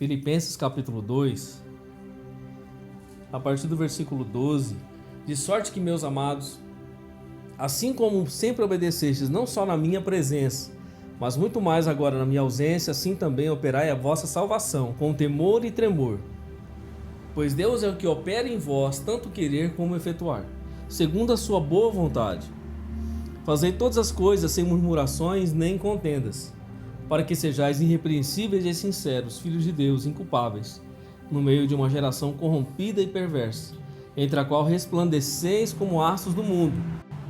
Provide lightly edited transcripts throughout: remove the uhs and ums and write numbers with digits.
Filipenses capítulo 2, a partir do versículo 12, de sorte que, meus amados, assim como sempre obedecestes, não só na minha presença, mas muito mais agora na minha ausência, assim também operai a vossa salvação, com temor e tremor. Pois Deus é o que opera em vós, tanto querer como efetuar, segundo a sua boa vontade. Fazei todas as coisas sem murmurações nem contendas, para que sejais irrepreensíveis e sinceros, filhos de Deus, inculpáveis, no meio de uma geração corrompida e perversa, entre a qual resplandeceis como astros do mundo,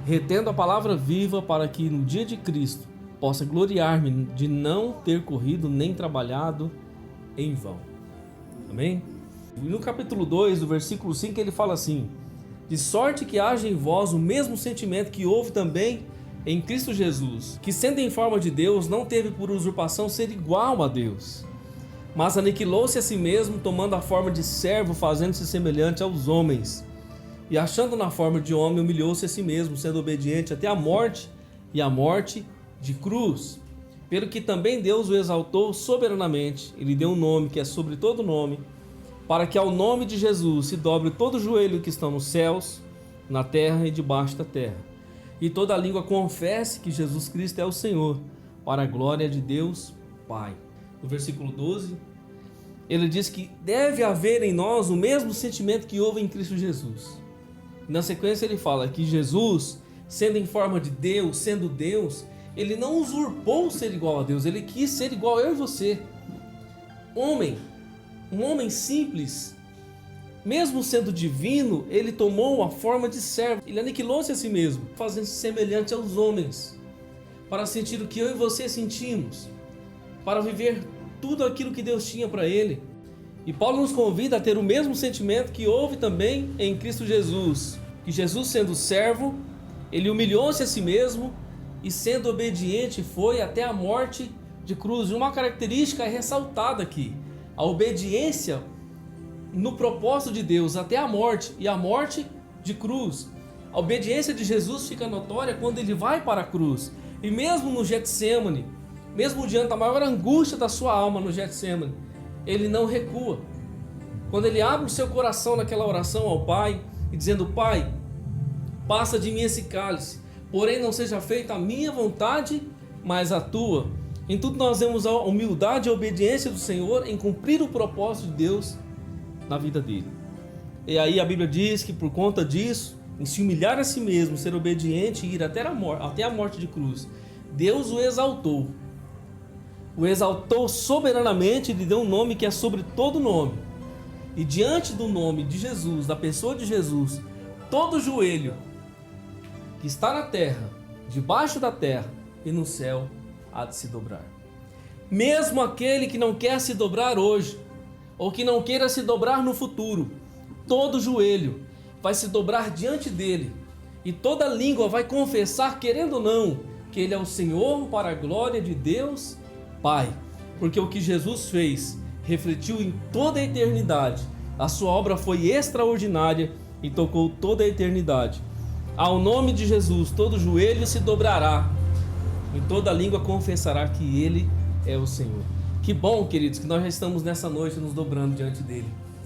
retendo a palavra viva, para que no dia de Cristo possa gloriar-me de não ter corrido nem trabalhado em vão. Amém? E no capítulo 2, do versículo 5, ele fala assim: de sorte que haja em vós o mesmo sentimento que houve também em Cristo Jesus, que sendo em forma de Deus, não teve por usurpação ser igual a Deus, mas aniquilou-se a si mesmo, tomando a forma de servo, fazendo-se semelhante aos homens. E achando na forma de homem, humilhou-se a si mesmo, sendo obediente até a morte, e a morte de cruz. Pelo que também Deus o exaltou soberanamente, e lhe deu um nome que é sobre todo nome, para que ao nome de Jesus se dobre todo o joelho que estão nos céus, na terra e debaixo da terra, e toda língua confesse que Jesus Cristo é o Senhor, para a glória de Deus Pai. No versículo 12, ele diz que deve haver em nós o mesmo sentimento que houve em Cristo Jesus. Na sequência ele fala que Jesus, sendo em forma de Deus, sendo Deus, ele não usurpou ser igual a Deus, ele quis ser igual a eu e você. Um homem simples, mesmo sendo divino, ele tomou a forma de servo, ele aniquilou-se a si mesmo, fazendo-se semelhante aos homens, para sentir o que eu e você sentimos, para viver tudo aquilo que Deus tinha para ele. E Paulo nos convida a ter o mesmo sentimento que houve também em Cristo Jesus, que Jesus, sendo servo, ele humilhou-se a si mesmo e, sendo obediente, foi até a morte de cruz. E uma característica é ressaltada aqui: a obediência no propósito de Deus até a morte, e a morte de cruz. A obediência de Jesus fica notória quando ele vai para a cruz. E mesmo no Getsêmani, mesmo diante da maior angústia da sua alma no Getsêmani, ele não recua. Quando ele abre o seu coração naquela oração ao Pai, e dizendo: Pai, passa de mim esse cálice, porém não seja feita a minha vontade, mas a tua. Em tudo nós vemos a humildade e a obediência do Senhor em cumprir o propósito de Deus na vida dele. E aí a Bíblia diz que por conta disso, em se humilhar a si mesmo, ser obediente e ir até a morte de cruz, Deus o exaltou. O exaltou soberanamente e lhe deu um nome que é sobre todo nome. E diante do nome de Jesus, da pessoa de Jesus, todo joelho que está na terra, debaixo da terra e no céu há de se dobrar. Mesmo aquele que não quer se dobrar hoje, ou que não queira se dobrar no futuro, todo joelho vai se dobrar diante dele, e toda língua vai confessar, querendo ou não, que ele é o Senhor, para a glória de Deus Pai. Porque o que Jesus fez refletiu em toda a eternidade. A sua obra foi extraordinária e tocou toda a eternidade. Ao nome de Jesus, todo joelho se dobrará e toda língua confessará que ele é o Senhor. Que bom, queridos, que nós já estamos nessa noite nos dobrando diante dele,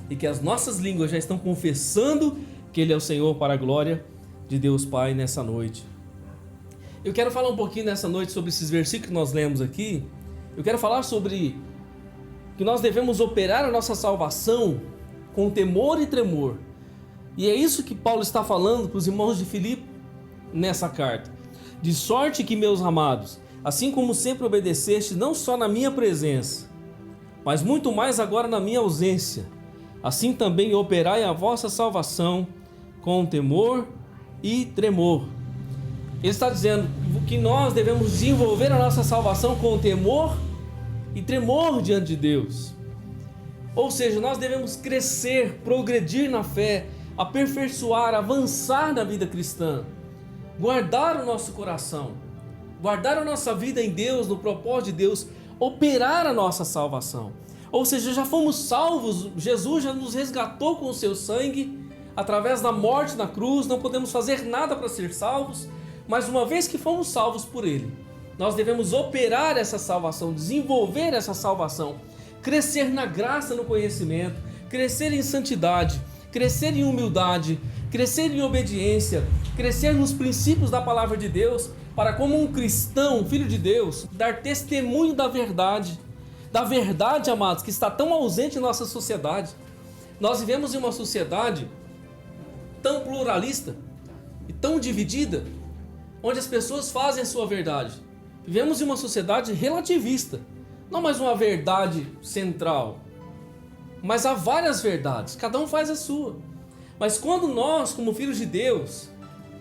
e que as nossas línguas já estão confessando que ele é o Senhor, para a glória de Deus Pai nessa noite. Eu quero falar um pouquinho nessa noite sobre esses versículos que nós lemos aqui. Eu quero falar sobre que nós devemos operar a nossa salvação com temor e tremor. E é isso que Paulo está falando para os irmãos de Filipe nessa carta. De sorte que, meus amados, assim como sempre obedeceste, não só na minha presença, mas muito mais agora na minha ausência, assim também operai a vossa salvação com temor e tremor. Ele está dizendo que nós devemos desenvolver a nossa salvação com temor e tremor diante de Deus. Ou seja, nós devemos crescer, progredir na fé, aperfeiçoar, avançar na vida cristã, guardar o nosso coração, guardar a nossa vida em Deus, no propósito de Deus, operar a nossa salvação. Ou seja, já fomos salvos, Jesus já nos resgatou com o seu sangue, através da morte na cruz, não podemos fazer nada para ser salvos, mas uma vez que fomos salvos por Ele, nós devemos operar essa salvação, desenvolver essa salvação, crescer na graça, no conhecimento, crescer em santidade, crescer em humildade, crescer em obediência, crescer nos princípios da palavra de Deus, para como um cristão, um filho de Deus, dar testemunho da verdade, amados, que está tão ausente em nossa sociedade. Nós vivemos em uma sociedade tão pluralista e tão dividida, onde as pessoas fazem a sua verdade. Vivemos em uma sociedade relativista, não mais uma verdade central, mas há várias verdades, cada um faz a sua. Mas quando nós, como filhos de Deus,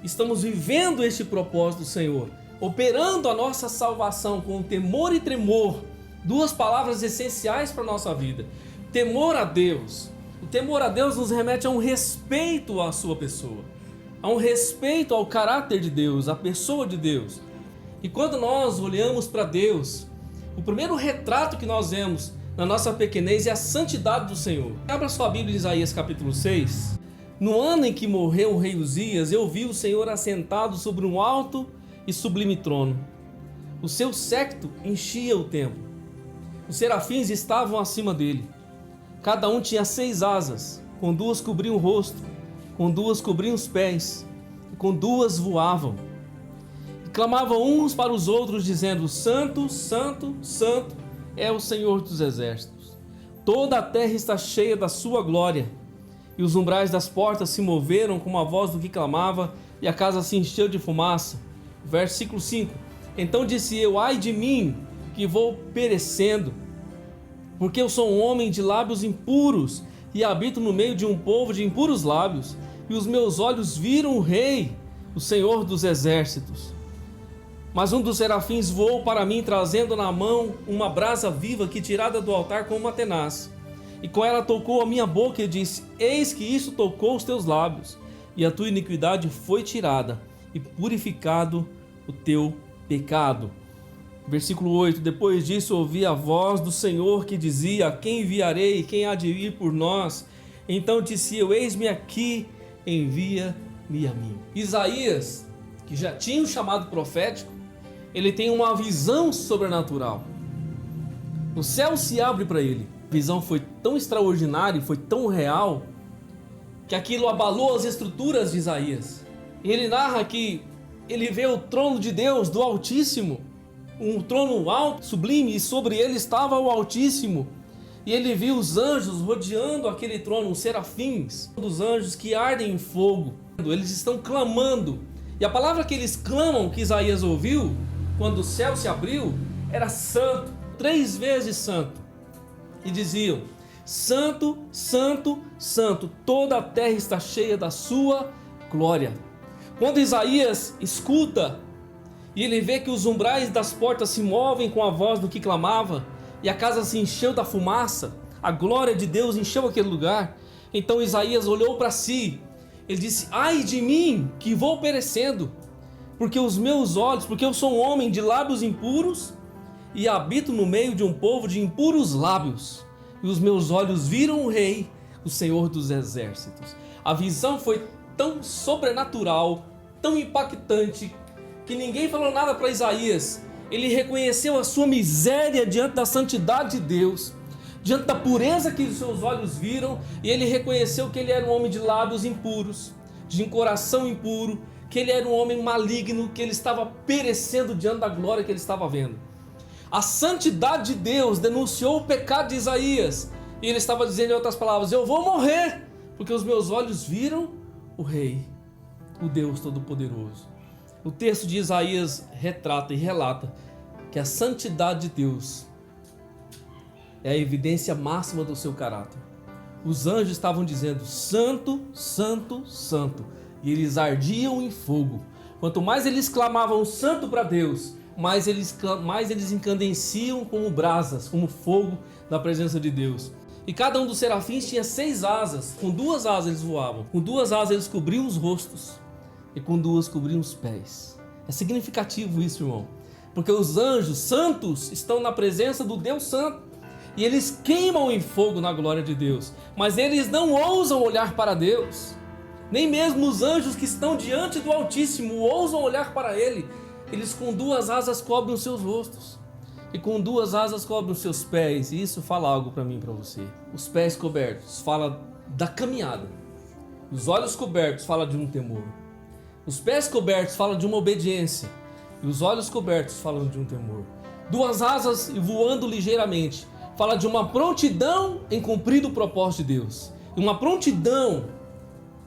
estamos vivendo este propósito do Senhor, operando a nossa salvação com temor e tremor, duas palavras essenciais para a nossa vida: temor a Deus. O temor a Deus nos remete a um respeito à sua pessoa, a um respeito ao caráter de Deus, à pessoa de Deus. E quando nós olhamos para Deus, o primeiro retrato que nós vemos na nossa pequenez é a santidade do Senhor. Abra sua Bíblia em Isaías capítulo 6. No ano em que morreu o rei Uzias, eu vi o Senhor assentado sobre um alto e sublime trono. O seu séquito enchia o templo. Os serafins estavam acima dele. Cada um tinha 6 asas, com 2 cobriam o rosto, com 2 cobriam os pés, e com 2 voavam. E clamavam uns para os outros, dizendo: Santo, Santo, Santo é o Senhor dos exércitos. Toda a terra está cheia da sua glória. E os umbrais das portas se moveram com a voz do que clamava, e a casa se encheu de fumaça. Versículo 5. Então disse eu: ai de mim, que vou perecendo, porque eu sou um homem de lábios impuros, e habito no meio de um povo de impuros lábios, e os meus olhos viram o Rei, o Senhor dos exércitos. Mas um dos serafins voou para mim, trazendo na mão uma brasa viva que tirada do altar com uma tenaz. E com ela tocou a minha boca e disse: eis que isso tocou os teus lábios, e a tua iniquidade foi tirada, e purificado o teu pecado. Versículo 8. Depois disso ouvi a voz do Senhor que dizia: quem enviarei? Quem há de ir por nós? Então disse eu: eis-me aqui, envia-me a mim. Isaías, que já tinha o chamado profético, ele tem uma visão sobrenatural. O céu se abre para ele. A visão foi tão extraordinária, foi tão real, que aquilo abalou as estruturas de Isaías. E ele narra que ele vê o trono de Deus, do Altíssimo, um trono alto, sublime, e sobre ele estava o Altíssimo. E ele viu os anjos rodeando aquele trono, os serafins, dos anjos que ardem em fogo. Eles estão clamando. E a palavra que eles clamam, que Isaías ouviu, quando o céu se abriu, era santo, 3 vezes santo. E diziam: Santo, Santo, Santo, toda a terra está cheia da sua glória. Quando Isaías escuta, e ele vê que os umbrais das portas se movem com a voz do que clamava, e a casa se encheu da fumaça, a glória de Deus encheu aquele lugar. Então Isaías olhou para si, ele disse: ai de mim, que vou perecendo, porque os meus olhos, porque eu sou um homem de lábios impuros, e habito no meio de um povo de impuros lábios, e os meus olhos viram o Rei, o Senhor dos exércitos. A visão foi tão sobrenatural, tão impactante, que ninguém falou nada para Isaías. Ele reconheceu a sua miséria diante da santidade de Deus, diante da pureza que os seus olhos viram, e ele reconheceu que ele era um homem de lábios impuros, de um coração impuro, que ele era um homem maligno, que ele estava perecendo diante da glória que ele estava vendo. A santidade de Deus denunciou o pecado de Isaías, e ele estava dizendo, em outras palavras: eu vou morrer, porque os meus olhos viram o Rei, o Deus Todo-Poderoso. O texto de Isaías retrata e relata que a santidade de Deus é a evidência máxima do seu caráter. Os anjos estavam dizendo: Santo, Santo, Santo, e eles ardiam em fogo. Quanto mais eles clamavam santo para Deus, mais eles incandesciam como brasas, como fogo da presença de Deus. E cada um dos serafins tinha 6 asas, com 2 asas eles voavam, com 2 asas eles cobriam os rostos, e com 2 cobriam os pés. É significativo isso, irmão, porque os anjos santos estão na presença do Deus Santo, e eles queimam em fogo na glória de Deus, mas eles não ousam olhar para Deus. Nem mesmo os anjos que estão diante do Altíssimo ousam olhar para Ele. Eles com 2 asas cobrem os seus rostos. e com 2 asas cobre os seus pés. E isso fala algo para mim e para você. Os pés cobertos fala da caminhada. Os olhos cobertos fala de um temor. Os pés cobertos fala de uma obediência. E os olhos cobertos falam de um temor. 2 asas e voando ligeiramente fala de uma prontidão em cumprir o propósito de Deus. E uma prontidão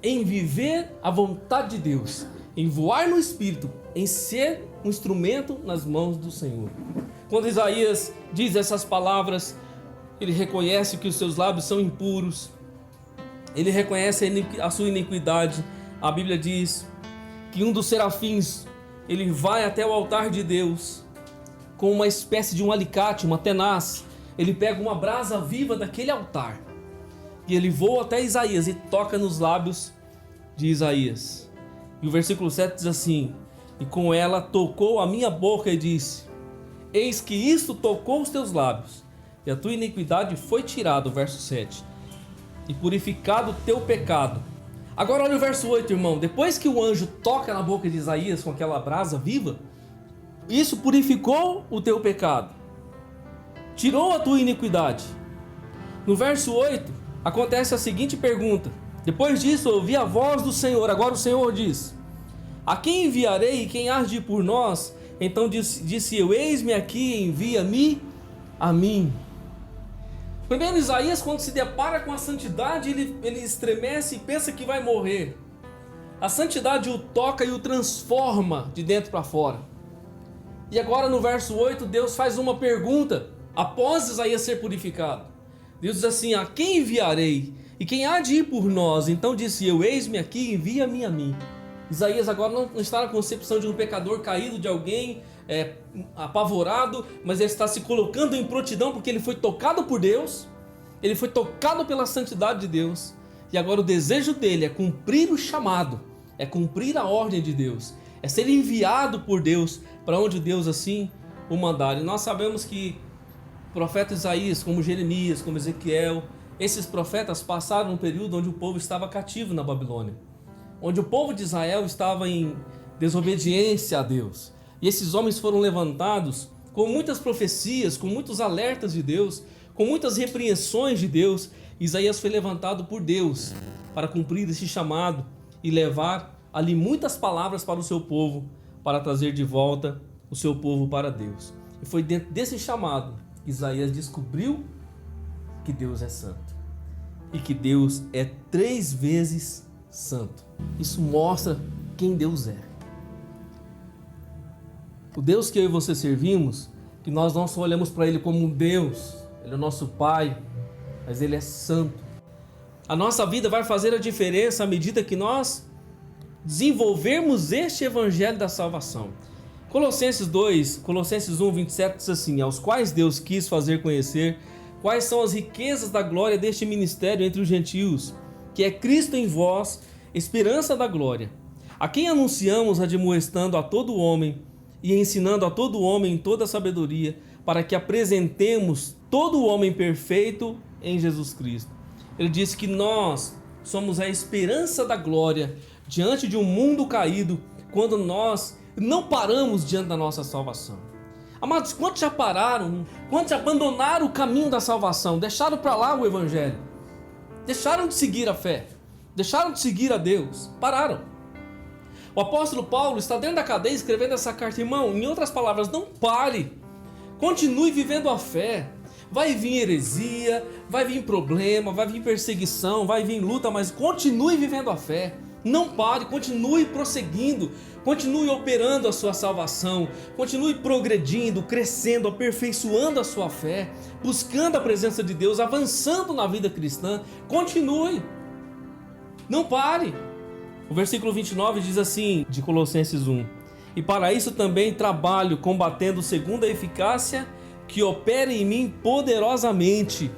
em viver a vontade de Deus. Em voar no Espírito. Em ser um instrumento nas mãos do Senhor. Quando Isaías diz essas palavras, ele reconhece que os seus lábios são impuros. Ele reconhece a sua iniquidade. A Bíblia diz que um dos serafins, ele vai até o altar de Deus com uma espécie de um alicate, uma tenaz. Ele pega uma brasa viva daquele altar e ele voa até Isaías e toca nos lábios de Isaías. E o versículo 7 diz assim: e com ela tocou a minha boca e disse: eis que isto tocou os teus lábios, e a tua iniquidade foi tirada, o verso 7, e purificado o teu pecado. Agora olha o verso 8, irmão. Depois que o anjo toca na boca de Isaías com aquela brasa viva, isso purificou o teu pecado, tirou a tua iniquidade. No verso 8, acontece a seguinte pergunta: depois disso ouvi a voz do Senhor. Agora o Senhor diz: a quem enviarei e quem há de ir por nós? Então disse eu: eis-me aqui, envia-me a mim. Primeiro, Isaías, quando se depara com a santidade, ele estremece e pensa que vai morrer. A santidade o toca e o transforma de dentro para fora. E agora no verso 8, Deus faz uma pergunta após Isaías ser purificado. Deus diz assim: a quem enviarei e quem há de ir por nós? Então disse eu: eis-me aqui, envia-me a mim. Isaías agora não está na concepção de um pecador caído, de alguém apavorado, mas ele está se colocando em prontidão porque ele foi tocado por Deus, ele foi tocado pela santidade de Deus, e agora o desejo dele é cumprir o chamado, é cumprir a ordem de Deus, é ser enviado por Deus para onde Deus assim o mandar. E nós sabemos que o profeta Isaías, como Jeremias, como Ezequiel, esses profetas passaram um período onde o povo estava cativo na Babilônia, onde o povo de Israel estava em desobediência a Deus. E esses homens foram levantados com muitas profecias, com muitos alertas de Deus, com muitas repreensões de Deus. Isaías foi levantado por Deus para cumprir esse chamado e levar ali muitas palavras para o seu povo, para trazer de volta o seu povo para Deus. E foi dentro desse chamado que Isaías descobriu que Deus é santo e que Deus é 3 vezes santo. Isso mostra quem Deus é. O Deus que eu e você servimos, que nós não só olhamos para Ele como um Deus, Ele é o nosso Pai, mas Ele é santo. A nossa vida vai fazer a diferença à medida que nós desenvolvermos este evangelho da salvação. Colossenses 1, 27 diz assim: aos quais Deus quis fazer conhecer quais são as riquezas da glória deste ministério entre os gentios, que é Cristo em vós, esperança da glória, a quem anunciamos admoestando a todo homem e ensinando a todo homem em toda a sabedoria, para que apresentemos todo o homem perfeito em Jesus Cristo. Ele disse que nós somos a esperança da glória diante de um mundo caído, quando nós não paramos diante da nossa salvação. Amados, quantos já pararam? Quantos abandonaram o caminho da salvação? Deixaram para lá o evangelho? Deixaram de seguir a fé? Deixaram de seguir a Deus? Pararam. O apóstolo Paulo está dentro da cadeia escrevendo essa carta. Irmão, em outras palavras, não pare. Continue vivendo a fé. Vai vir heresia, vai vir problema, vai vir perseguição, vai vir luta, mas continue vivendo a fé. Não pare, continue prosseguindo, continue operando a sua salvação, continue progredindo, crescendo, aperfeiçoando a sua fé, buscando a presença de Deus, avançando na vida cristã. Continue, não pare. O versículo 29 diz assim, de Colossenses 1: e para isso também trabalho, combatendo segundo a eficácia que opera em mim poderosamente.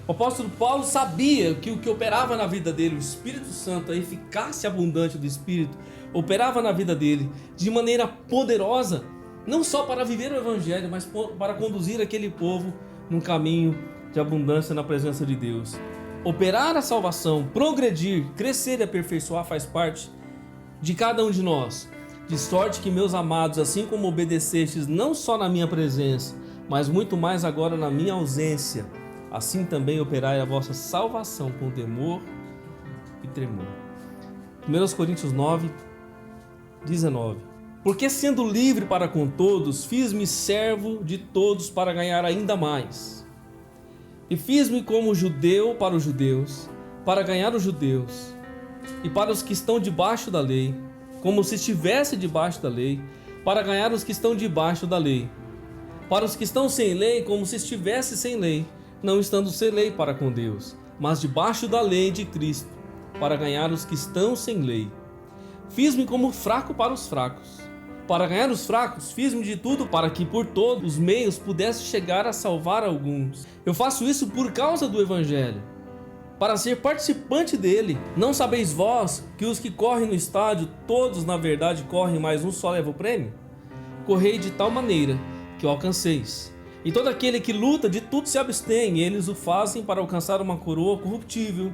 O apóstolo Paulo sabia que o que operava na vida dele, o Espírito Santo, a eficácia abundante do Espírito, operava na vida dele de maneira poderosa, não só para viver o Evangelho, mas para conduzir aquele povo num caminho de abundância na presença de Deus. Operar a salvação, progredir, crescer e aperfeiçoar faz parte de cada um de nós. De sorte que, meus amados, assim como obedecestes não só na minha presença, mas muito mais agora na minha ausência. Assim também operai a vossa salvação com temor e tremor. 1 Coríntios 9, 19. Porque sendo livre para com todos, fiz-me servo de todos para ganhar ainda mais. E fiz-me como judeu para os judeus, para ganhar os judeus. E para os que estão debaixo da lei, como se estivesse debaixo da lei, para ganhar os que estão debaixo da lei. Para os que estão sem lei, como se estivesse sem lei, não estando sem lei para com Deus, mas debaixo da lei de Cristo, para ganhar os que estão sem lei. Fiz-me como fraco para os fracos. Para ganhar os fracos, fiz-me de tudo para que por todos os meios pudesse chegar a salvar alguns. Eu faço isso por causa do Evangelho, para ser participante dele. Não sabeis vós que os que correm no estádio, todos na verdade correm, mas um só leva o prêmio? Correi de tal maneira que o alcanceis. E todo aquele que luta de tudo se abstém, e eles o fazem para alcançar uma coroa corruptível,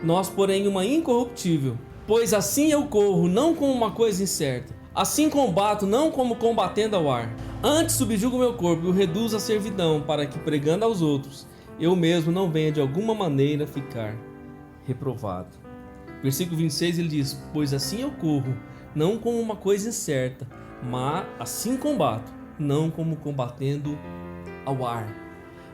nós porém uma incorruptível. Pois assim eu corro, não como uma coisa incerta. Assim combato, não como combatendo ao ar. Antes subjugo meu corpo e o reduzo à servidão, para que pregando aos outros, eu mesmo não venha de alguma maneira ficar reprovado. Versículo 26 ele diz: pois assim eu corro, não como uma coisa incerta, mas assim combato, não como combatendo ao ar.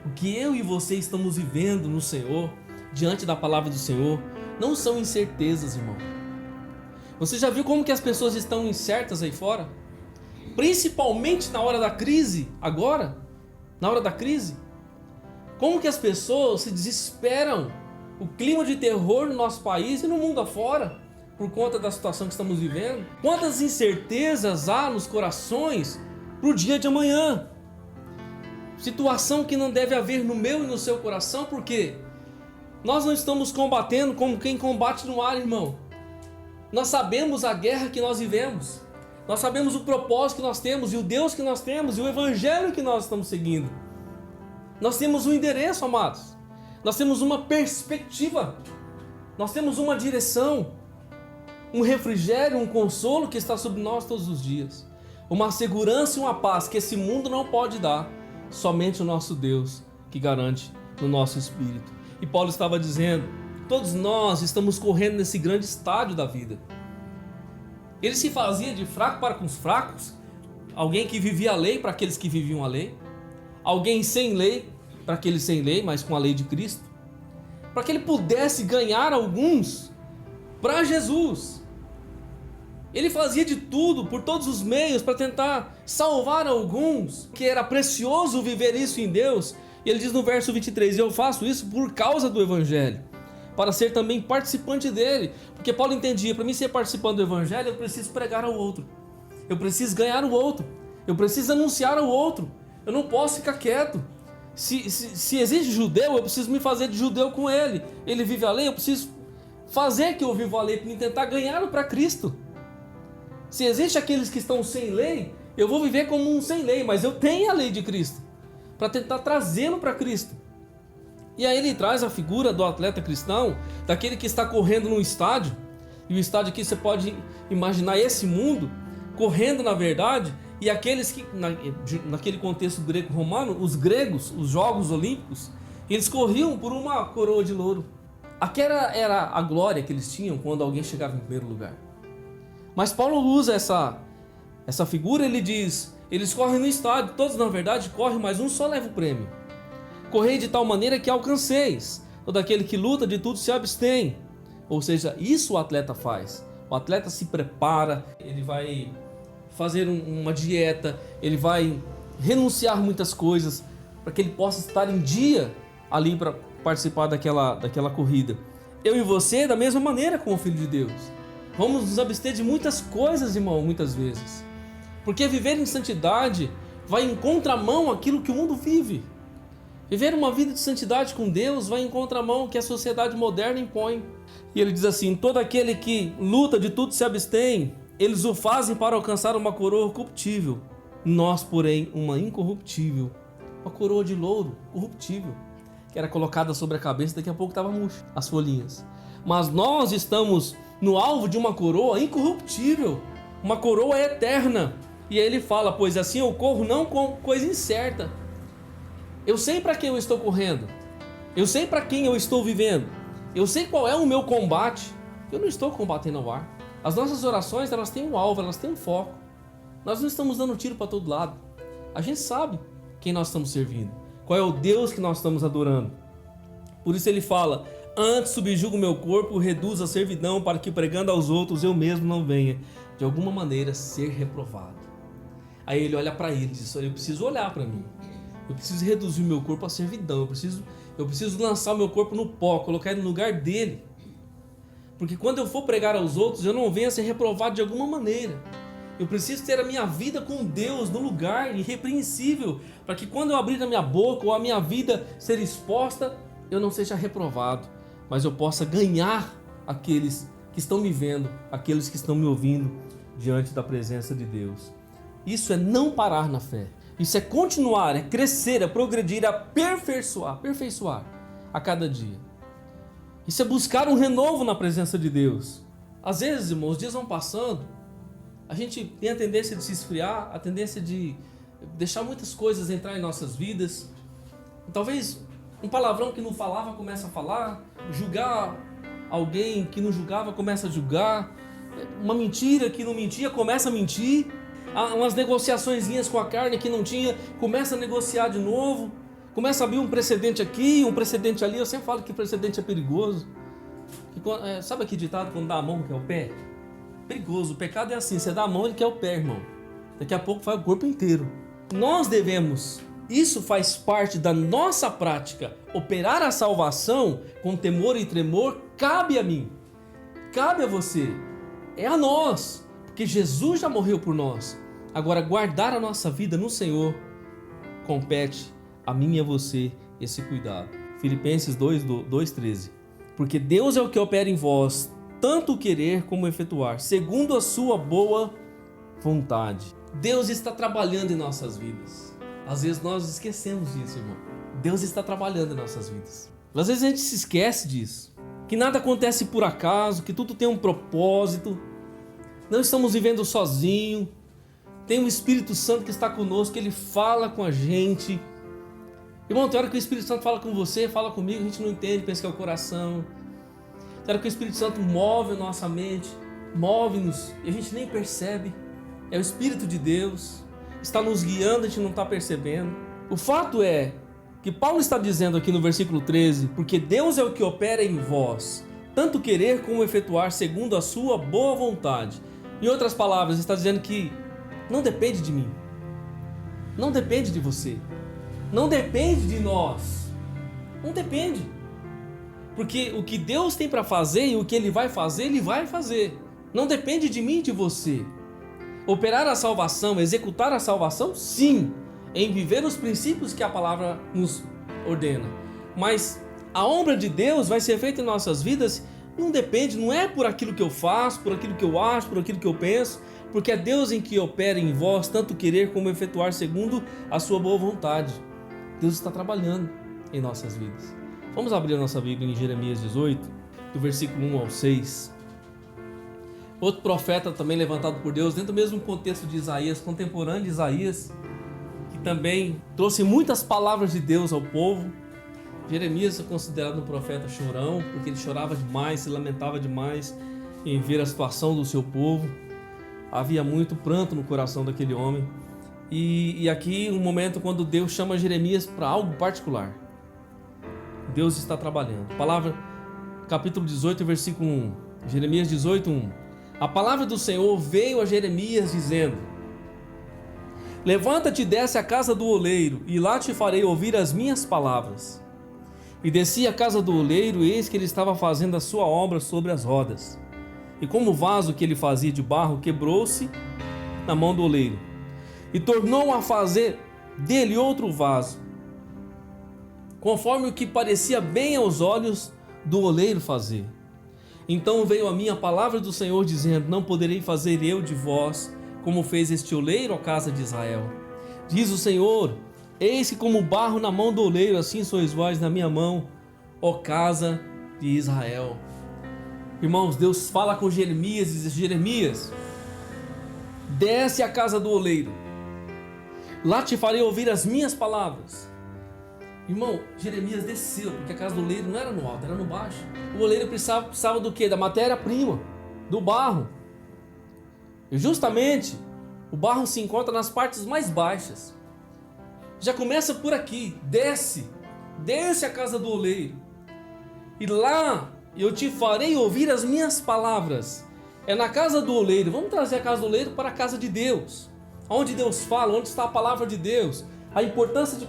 O que eu e você estamos vivendo no Senhor, diante da palavra do Senhor, não são incertezas, irmão. Você já viu como que as pessoas estão incertas aí fora? Principalmente na hora da crise, agora, na hora da crise. Como que as pessoas se desesperam? O clima de terror no nosso país e no mundo afora, por conta da situação que estamos vivendo. Quantas incertezas há nos corações para o dia de amanhã? Situação que não deve haver no meu e no seu coração, porque nós não estamos combatendo como quem combate no ar, irmão. Nós sabemos a guerra que nós vivemos, nós sabemos o propósito que nós temos, e o Deus que nós temos, e o Evangelho que nós estamos seguindo. Nós temos um endereço, amados, nós temos uma perspectiva, nós temos uma direção, um refrigério, um consolo que está sobre nós todos os dias, uma segurança e uma paz que esse mundo não pode dar, somente o nosso Deus que garante no nosso espírito. E Paulo estava dizendo: todos nós estamos correndo nesse grande estádio da vida. Ele se fazia de fraco para com os fracos, alguém que vivia a lei para aqueles que viviam a lei, alguém sem lei para aqueles sem lei, mas com a lei de Cristo, para que ele pudesse ganhar alguns para Jesus. Ele fazia de tudo, por todos os meios, para tentar salvar alguns, que era precioso viver isso em Deus. E ele diz no verso 23, eu faço isso por causa do Evangelho, para ser também participante dele. Porque Paulo entendia, para mim ser participante do Evangelho, eu preciso pregar ao outro, eu preciso ganhar o outro, eu preciso anunciar ao outro, eu não posso ficar quieto. Se existe judeu, eu preciso me fazer de judeu com ele. Ele vive a lei, eu preciso fazer que eu vivo a lei, para tentar ganhá-lo para Cristo. Se existe aqueles que estão sem lei, eu vou viver como um sem lei, mas eu tenho a lei de Cristo, para tentar trazê-lo para Cristo. E aí ele traz a figura do atleta cristão, daquele que está correndo num estádio, e o estádio aqui você pode imaginar esse mundo, correndo na verdade, e aqueles que, naquele contexto greco-romano, os gregos, os Jogos Olímpicos, eles corriam por uma coroa de louro. Aquela era a glória que eles tinham quando alguém chegava em primeiro lugar. Mas Paulo usa essa figura, ele diz, eles correm no estádio, todos na verdade correm, mas um só leva o prêmio. Correi de tal maneira que alcanceis. Todo aquele que luta de tudo se abstém. Ou seja, isso o atleta faz. O atleta se prepara, ele vai fazer uma dieta, ele vai renunciar muitas coisas para que ele possa estar em dia ali para participar daquela corrida. Eu e você, da mesma maneira, como filho de Deus, vamos nos abster de muitas coisas, irmão, muitas vezes. Porque viver em santidade vai em contramão àquilo que o mundo vive. Viver uma vida de santidade com Deus vai em contramão ao que a sociedade moderna impõe. E ele diz assim, todo aquele que luta de tudo se abstém, eles o fazem para alcançar uma coroa corruptível. Nós, porém, uma incorruptível. Uma coroa de louro, corruptível, que era colocada sobre a cabeça, daqui a pouco estava murcha, as folhinhas. Mas nós estamos no alvo de uma coroa incorruptível, uma coroa eterna. E aí ele fala, pois assim eu corro não com coisa incerta. Eu sei para quem eu estou correndo. Eu sei para quem eu estou vivendo. Eu sei qual é o meu combate. Eu não estou combatendo ao ar. As nossas orações, elas têm um alvo, elas têm um foco. Nós não estamos dando tiro para todo lado. A gente sabe quem nós estamos servindo. Qual é o Deus que nós estamos adorando. Por isso ele fala: antes subjugo o meu corpo, reduzo a servidão, para que pregando aos outros eu mesmo não venha, de alguma maneira, ser reprovado. Aí ele olha para ele e diz: eu preciso olhar para mim. Eu preciso reduzir o meu corpo à servidão. Eu preciso lançar o meu corpo no pó, colocar ele no lugar dele. Porque quando eu for pregar aos outros, eu não venha a ser reprovado de alguma maneira. Eu preciso ter a minha vida com Deus no lugar irrepreensível, para que quando eu abrir a minha boca ou a minha vida ser exposta, eu não seja reprovado, mas eu possa ganhar aqueles que estão me vendo, aqueles que estão me ouvindo diante da presença de Deus. Isso é não parar na fé. Isso é continuar, é crescer, é progredir, é aperfeiçoar a cada dia. Isso é buscar um renovo na presença de Deus. Às vezes, irmãos, os dias vão passando, a gente tem a tendência de se esfriar, a tendência de deixar muitas coisas entrar em nossas vidas. Talvez um palavrão que não falava começa a falar, julgar alguém que não julgava começa a julgar, uma mentira que não mentia começa a mentir, umas negociaçõezinhas com a carne que não tinha, começa a negociar de novo, começa a abrir um precedente aqui, um precedente ali. Eu sempre falo que precedente é perigoso. Sabe aquele ditado, quando dá a mão que é o pé? Perigoso. O pecado é assim, você dá a mão, ele quer o pé, irmão. Daqui a pouco vai o corpo inteiro. Nós devemos, isso faz parte da nossa prática, operar a salvação com temor e tremor. Cabe a mim, cabe a você, é a nós, porque Jesus já morreu por nós. Agora, guardar a nossa vida no Senhor compete a mim e a você esse cuidado. Filipenses 2:13. Porque Deus é o que opera em vós, tanto o querer como o efetuar, segundo a sua boa vontade. Deus está trabalhando em nossas vidas. Às vezes nós esquecemos disso, irmão. Deus está trabalhando em nossas vidas. Às vezes a gente se esquece disso. Que nada acontece por acaso, que tudo tem um propósito. Não estamos vivendo sozinhos. Tem um Espírito Santo que está conosco, Ele fala com a gente. Irmão, tem hora que o Espírito Santo fala com você, fala comigo, a gente não entende, pensa que é o coração. Tem hora que o Espírito Santo move a nossa mente, move-nos e a gente nem percebe. É o Espírito de Deus, está nos guiando, a gente não está percebendo. O fato é que Paulo está dizendo aqui no versículo 13: porque Deus é o que opera em vós, tanto querer como efetuar segundo a sua boa vontade. Em outras palavras, está dizendo que não depende de mim, não depende de você, não depende de nós, não depende. Porque o que Deus tem para fazer e o que Ele vai fazer, não depende de mim e de você. Operar a salvação, executar a salvação, sim, em viver os princípios que a palavra nos ordena. Mas a obra de Deus vai ser feita em nossas vidas, não depende, não é por aquilo que eu faço, por aquilo que eu acho, por aquilo que eu penso, porque é Deus em que opera em vós, tanto querer como efetuar segundo a sua boa vontade. Deus está trabalhando em nossas vidas. Vamos abrir a nossa Bíblia em Jeremias 18, do versículo 1 ao 6. Outro profeta também levantado por Deus, dentro do mesmo contexto de Isaías, contemporâneo de Isaías, que também trouxe muitas palavras de Deus ao povo. Jeremias é considerado um profeta chorão, porque ele chorava demais, se lamentava demais em ver a situação do seu povo. Havia muito pranto no coração daquele homem. E aqui um momento quando Deus chama Jeremias para algo particular. Deus está trabalhando. Palavra, capítulo 18, versículo 1. Jeremias 18, 1. A palavra do Senhor veio a Jeremias dizendo: levanta-te e desce à casa do oleiro, e lá te farei ouvir as minhas palavras. E desci à casa do oleiro, e eis que ele estava fazendo a sua obra sobre as rodas. E como o vaso que ele fazia de barro quebrou-se na mão do oleiro, e tornou a fazer dele outro vaso, conforme o que parecia bem aos olhos do oleiro fazer. Então veio a mim a palavra do Senhor, dizendo: não poderei fazer eu de vós como fez este oleiro, ó casa de Israel. Diz o Senhor: eis que como barro na mão do oleiro, assim sois vós na minha mão, ó casa de Israel. Irmãos, Deus fala com Jeremias e diz: Jeremias, desce à casa do oleiro, lá te farei ouvir as minhas palavras. Irmão, Jeremias desceu, porque a casa do oleiro não era no alto, era no baixo. O oleiro precisava do quê? Da matéria-prima, do barro. E justamente, o barro se encontra nas partes mais baixas. Já começa por aqui, desce a casa do oleiro. E lá eu te farei ouvir as minhas palavras. É na casa do oleiro. Vamos trazer a casa do oleiro para a casa de Deus. Onde Deus fala, onde está a palavra de Deus. A importância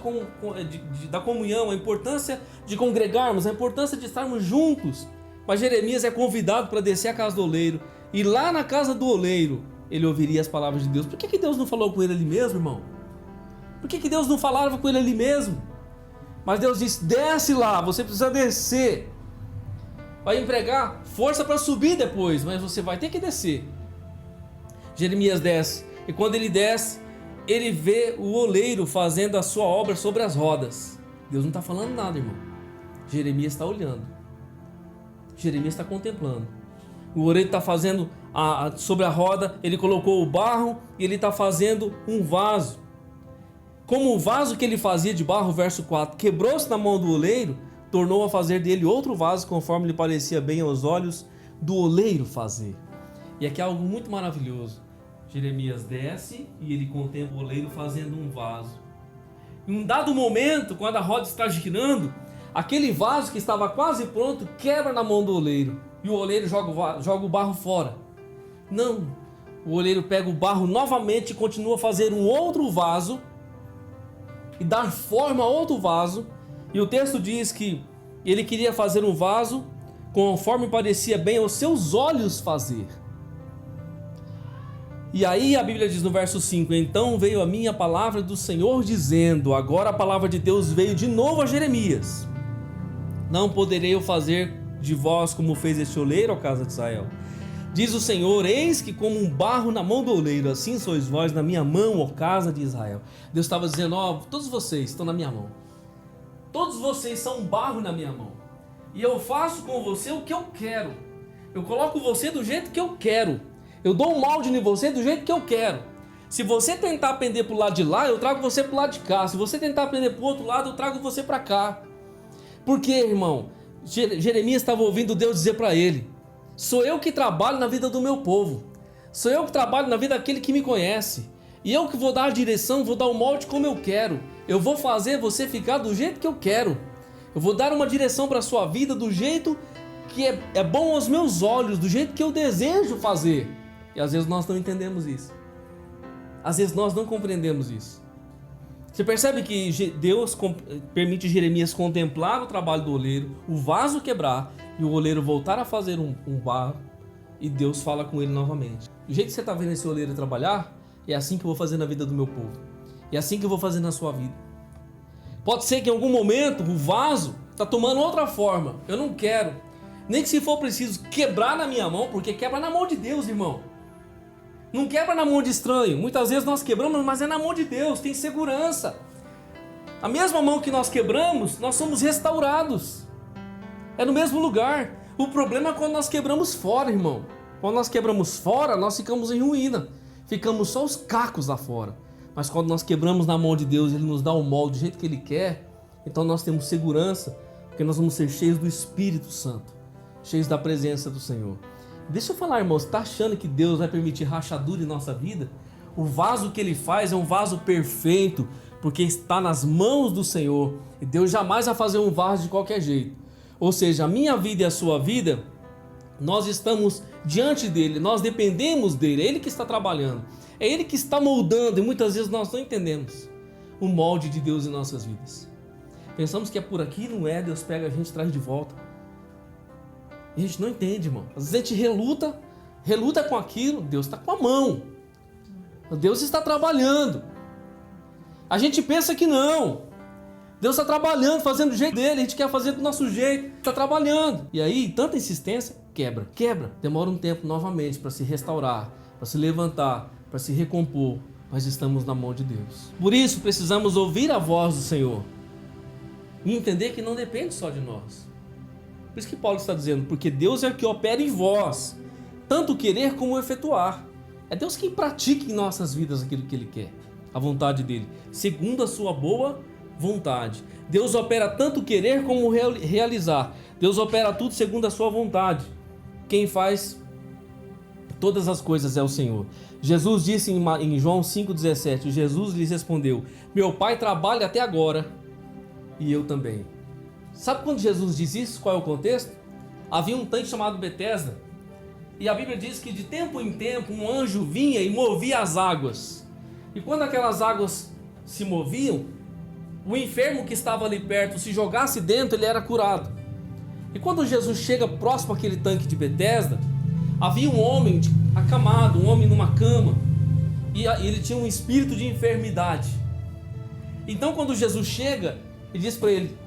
da comunhão, a importância de congregarmos, a importância de estarmos juntos. Mas Jeremias é convidado para descer a casa do oleiro. E lá na casa do oleiro, ele ouviria as palavras de Deus. Por que Deus não falou com ele ali mesmo, irmão? Por que Deus não falava com ele ali mesmo? Mas Deus disse, desce lá, você precisa descer. Vai empregar força para subir depois, mas você vai ter que descer. Jeremias desce. E quando ele desce, ele vê o oleiro fazendo a sua obra sobre as rodas. Deus não está falando nada, irmão. Jeremias está olhando. Jeremias está contemplando. O oleiro está fazendo sobre a roda, ele colocou o barro e ele está fazendo um vaso. Como o vaso que ele fazia de barro, verso 4, quebrou-se na mão do oleiro, tornou a fazer dele outro vaso, conforme lhe parecia bem aos olhos do oleiro fazer. E aqui é algo muito maravilhoso. Jeremias desce e ele contempla o oleiro fazendo um vaso. Em um dado momento, quando a roda está girando, aquele vaso que estava quase pronto quebra na mão do oleiro. E o oleiro joga o barro fora. Não, o oleiro pega o barro novamente e continua a fazer um outro vaso e dar forma a outro vaso. E o texto diz que ele queria fazer um vaso conforme parecia bem aos seus olhos fazer. E aí a Bíblia diz no verso 5, então veio a minha palavra do Senhor dizendo, agora a palavra de Deus veio de novo a Jeremias. Não poderei eu fazer de vós como fez este oleiro, ó casa de Israel. Diz o Senhor, eis que como um barro na mão do oleiro, assim sois vós na minha mão, ó casa de Israel. Deus estava dizendo, ó, todos vocês estão na minha mão. Todos vocês são um barro na minha mão. E eu faço com você o que eu quero. Eu coloco você do jeito que eu quero. Eu dou um molde em você do jeito que eu quero. Se você tentar pender para o lado de lá, eu trago você para o lado de cá. Se você tentar pender para o outro lado, eu trago você para cá. Por quê, irmão? Jeremias estava ouvindo Deus dizer para ele, sou eu que trabalho na vida do meu povo. Sou eu que trabalho na vida daquele que me conhece. E eu que vou dar a direção, vou dar o molde como eu quero. Eu vou fazer você ficar do jeito que eu quero. Eu vou dar uma direção para a sua vida do jeito que é bom aos meus olhos, do jeito que eu desejo fazer. E às vezes nós não entendemos isso. Às vezes nós não compreendemos isso. Você percebe que Deus permite Jeremias contemplar o trabalho do oleiro, o vaso quebrar e o oleiro voltar a fazer um barro, e Deus fala com ele novamente. Do jeito que você está vendo esse oleiro trabalhar, é assim que eu vou fazer na vida do meu povo. É assim que eu vou fazer na sua vida. Pode ser que em algum momento o vaso está tomando outra forma. Eu não quero. Nem que se for preciso quebrar na minha mão, porque quebra na mão de Deus, irmão. Não quebra na mão de estranho. Muitas vezes nós quebramos, mas é na mão de Deus, tem segurança. A mesma mão que nós quebramos, nós somos restaurados. É no mesmo lugar. O problema é quando nós quebramos fora, irmão. Quando nós quebramos fora, nós ficamos em ruína. Ficamos só os cacos lá fora. Mas quando nós quebramos na mão de Deus, Ele nos dá o molde do jeito que Ele quer. Então nós temos segurança, porque nós vamos ser cheios do Espírito Santo, cheios da presença do Senhor. Deixa eu falar, irmão, você está achando que Deus vai permitir rachadura em nossa vida? O vaso que Ele faz é um vaso perfeito, porque está nas mãos do Senhor. E Deus jamais vai fazer um vaso de qualquer jeito. Ou seja, a minha vida e a sua vida, nós estamos diante dEle, nós dependemos dEle, é Ele que está trabalhando. É Ele que está moldando, e muitas vezes nós não entendemos o molde de Deus em nossas vidas. Pensamos que é por aqui, não é? Deus pega a gente e traz de volta. A gente não entende, irmão. Às vezes a gente reluta com aquilo, Deus está com a mão. Deus está trabalhando. A gente pensa que não. Deus está trabalhando, fazendo do jeito dele, a gente quer fazer do nosso jeito, está trabalhando. E aí, tanta insistência, quebra. Demora um tempo novamente para se restaurar, para se levantar, para se recompor, mas estamos na mão de Deus. Por isso, precisamos ouvir a voz do Senhor e entender que não depende só de nós. Por isso que Paulo está dizendo, porque Deus é o que opera em vós, tanto querer como efetuar. É Deus quem pratica em nossas vidas aquilo que Ele quer, a vontade dEle, segundo a sua boa, vontade. Deus opera tanto querer como realizar. Deus opera tudo segundo a sua vontade. Quem faz todas as coisas é o Senhor. Jesus disse em João 5,17, Jesus lhes respondeu: meu Pai trabalha até agora e eu também. Sabe quando Jesus diz isso? Qual é o contexto? Havia um tanque chamado Betesda, e a Bíblia diz que de tempo em tempo um anjo vinha e movia as águas. E quando aquelas águas se moviam, o enfermo que estava ali perto, se jogasse dentro, ele era curado. E quando Jesus chega próximo àquele tanque de Betesda, havia um homem acamado, um homem numa cama, e ele tinha um espírito de enfermidade. Então quando Jesus chega e diz para ele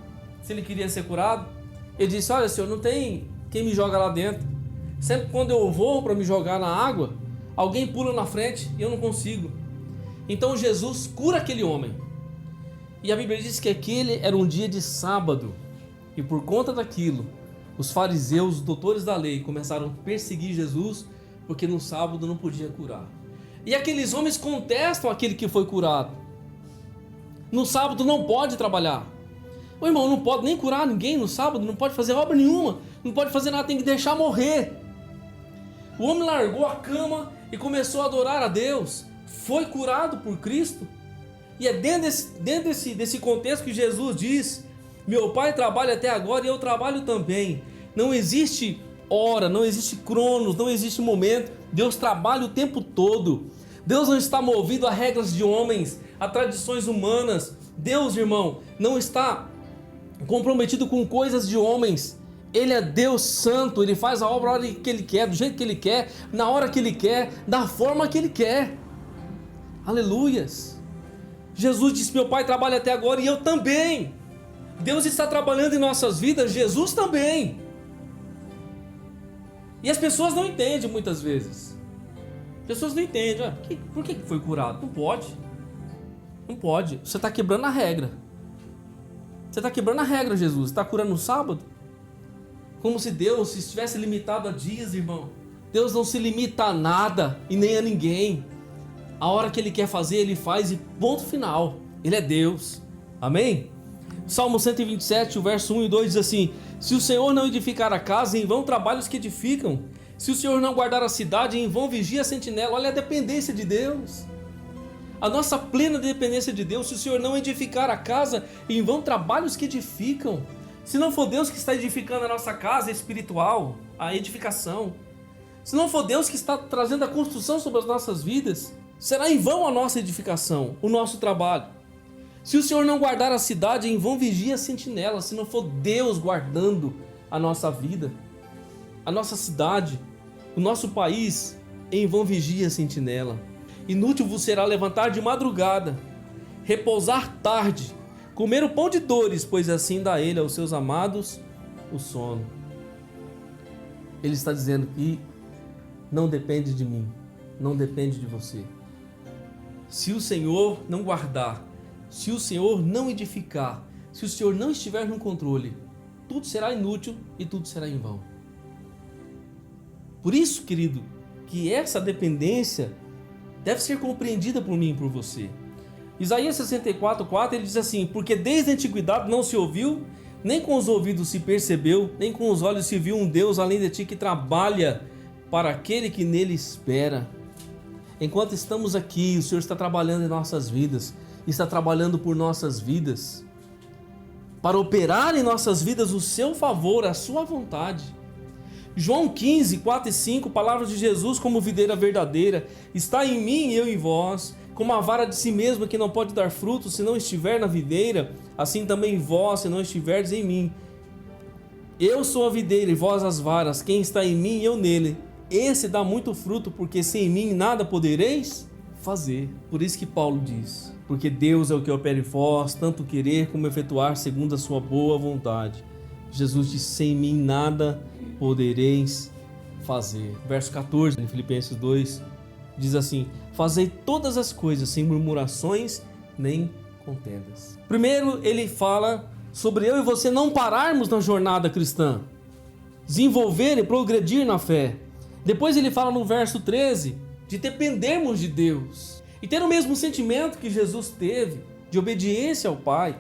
se ele queria ser curado, ele disse: olha, senhor, não tem quem me joga lá dentro. Sempre quando eu vou para me jogar na água, alguém pula na frente e eu não consigo. Então Jesus cura aquele homem. E a Bíblia diz que aquele era um dia de sábado, e por conta daquilo, os fariseus, os doutores da lei, começaram a perseguir Jesus, porque no sábado não podia curar. E aqueles homens contestam aquele que foi curado. No sábado não pode trabalhar. O irmão não pode nem curar ninguém no sábado, não pode fazer obra nenhuma, não pode fazer nada, tem que deixar morrer. O homem largou a cama e começou a adorar a Deus. Foi curado por Cristo. E é dentro desse contexto que Jesus diz: meu Pai trabalha até agora e eu trabalho também. Não existe hora, não existe cronos, não existe momento. Deus trabalha o tempo todo. Deus não está movido a regras de homens, a tradições humanas. Deus, irmão, não está comprometido com coisas de homens. Ele é Deus santo, Ele faz a obra a hora que Ele quer, do jeito que Ele quer, na hora que Ele quer, da forma que Ele quer. Aleluias. Jesus disse: meu Pai trabalha até agora e eu também. Deus está trabalhando em nossas vidas, Jesus também. E as pessoas não entendem muitas vezes. As pessoas não entendem. Por que foi curado? Não pode. Não pode. Você está quebrando a regra. Você está quebrando a regra, Jesus. Você está curando no sábado? Como se Deus estivesse limitado a dias, irmão. Deus não se limita a nada e nem a ninguém. A hora que Ele quer fazer, Ele faz e ponto final. Ele é Deus. Amém? Salmo 127, o verso 1 e 2 diz assim: se o Senhor não edificar a casa, em vão trabalham os que edificam. Se o Senhor não guardar a cidade, em vão vigia a sentinela. Olha a dependência de Deus. A nossa plena dependência de Deus. Se o Senhor não edificar a casa, em vão trabalham os que edificam. Se não for Deus que está edificando a nossa casa espiritual, a edificação, se não for Deus que está trazendo a construção sobre as nossas vidas, será em vão a nossa edificação, o nosso trabalho. Se o Senhor não guardar a cidade, em vão vigia a sentinela. Se não for Deus guardando a nossa vida, a nossa cidade, o nosso país, em vão vigia a sentinela. Inútil vos será levantar de madrugada, repousar tarde, comer o pão de dores, pois assim dá Ele aos seus amados o sono. Ele está dizendo que não depende de mim, não depende de você. Se o Senhor não guardar, se o Senhor não edificar, se o Senhor não estiver no controle, tudo será inútil e tudo será em vão. Por isso, querido, que essa dependência deve ser compreendida por mim e por você. Isaías 64:4, ele diz assim: porque desde a antiguidade não se ouviu, nem com os ouvidos se percebeu, nem com os olhos se viu um Deus além de ti que trabalha para aquele que nele espera. Enquanto estamos aqui, o Senhor está trabalhando em nossas vidas, está trabalhando por nossas vidas, para operar em nossas vidas o seu favor, a sua vontade. João 15:4 e 5, palavras de Jesus como videira verdadeira: está em mim e eu em vós, como a vara de si mesma que não pode dar fruto se não estiver na videira, assim também vós, se não estiverdes em mim. Eu sou a videira e vós as varas, quem está em mim e eu nele, esse dá muito fruto, porque sem mim nada podereis fazer. Por isso que Paulo diz: porque Deus é o que opera em vós, tanto querer como efetuar segundo a sua boa vontade. Jesus diz: sem mim nada podereis fazer. Verso 14 em Filipenses 2 diz assim: fazei todas as coisas sem murmurações nem contendas. Primeiro ele fala sobre eu e você não pararmos na jornada cristã, desenvolver e progredir na fé. Depois ele fala no verso 13 de dependermos de Deus e ter o mesmo sentimento que Jesus teve de obediência ao Pai.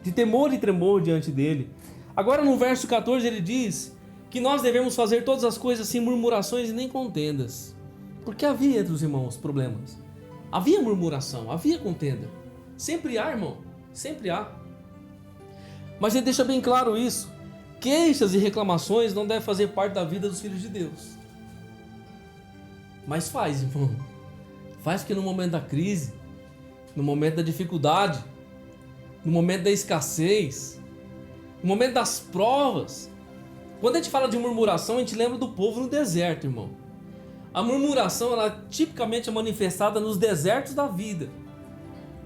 de temor e tremor diante dele. Agora no verso 14 ele diz que nós devemos fazer todas as coisas sem murmurações e nem contendas. Porque havia entre os irmãos problemas. Havia murmuração, havia contenda. Sempre há, irmão, sempre há. Mas ele deixa bem claro isso. Queixas e reclamações não devem fazer parte da vida dos filhos de Deus. Mas faz, irmão. Faz porque no momento da crise, no momento da dificuldade, no momento da escassez, no momento das provas, quando a gente fala de murmuração, a gente lembra do povo no deserto, irmão. A murmuração, ela tipicamente é manifestada nos desertos da vida.